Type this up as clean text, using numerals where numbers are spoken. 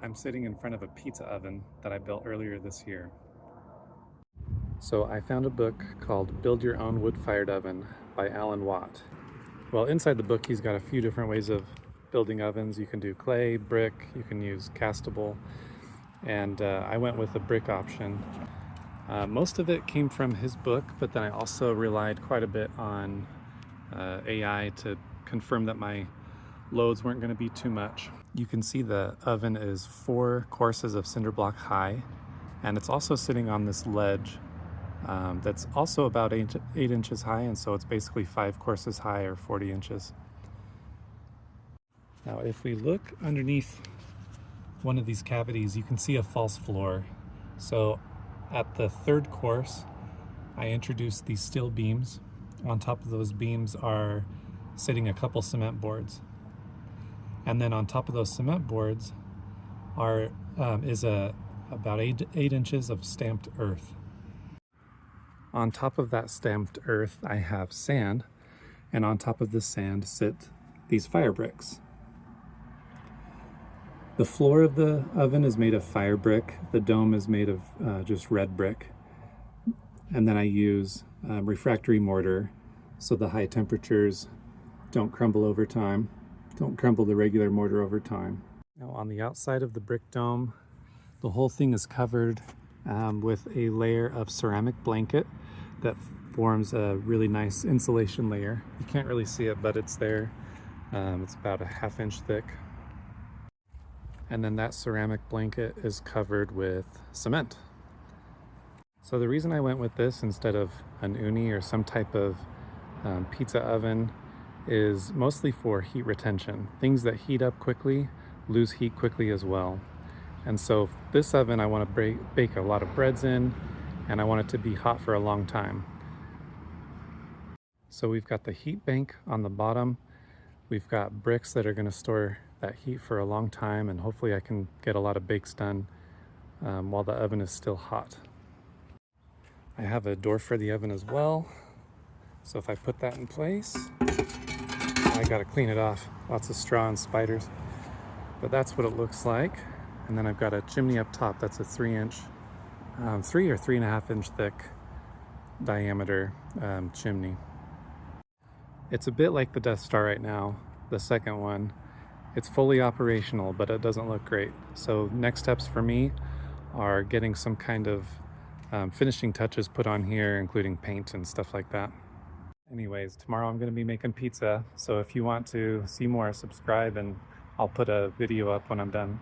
I'm sitting in front of a pizza oven that I built earlier this year. So I found a book called Build Your Own Wood-Fired Oven by Alan Watt. Well, inside the book he's got a few different ways of building ovens. You can do clay, brick, you can use castable, and I went with the brick option. Most of it came from his book, but then I also relied quite a bit on AI to confirm that my loads weren't going to be too much. You can see the oven is 4 courses of cinder block high, and it's also sitting on this ledge that's also about 8 inches high, and so it's basically 5 courses high or 40 inches. Now if we look underneath one of these cavities, you can see a false floor. So at the 3rd course, I introduced these steel beams. On top of those beams are sitting a couple cement boards. And then on top of those cement boards is about 8 inches of stamped earth. On top of that stamped earth, I have sand, and on top of the sand sit these fire bricks. The floor of the oven is made of fire brick. The dome is made of just red brick. And then I use refractory mortar so the high temperatures don't crumble over time. Don't crumble the regular mortar over time. Now on the outside of the brick dome, the whole thing is covered with a layer of ceramic blanket that forms a really nice insulation layer. You can't really see it, but it's there. It's about a 1/2 inch thick. And then that ceramic blanket is covered with cement. So the reason I went with this instead of an uni or some type of pizza oven is mostly for heat retention. Things that heat up quickly lose heat quickly as well. And so this oven I want to bake a lot of breads in, and I want it to be hot for a long time. So we've got the heat bank on the bottom. We've got bricks that are going to store that heat for a long time, and hopefully I can get a lot of bakes done while the oven is still hot. I have a door for the oven as well. So if I put that in place, I gotta clean it off. Lots of straw and spiders. But that's what it looks like. And then I've got a chimney up top that's a 3 or 3.5 inch thick diameter chimney. It's a bit like the Death Star right now, the second one. It's fully operational, but it doesn't look great. So next steps for me are getting some kind of finishing touches put on here, including paint and stuff like that. Anyways, tomorrow I'm going to be making pizza, so if you want to see more, subscribe and I'll put a video up when I'm done.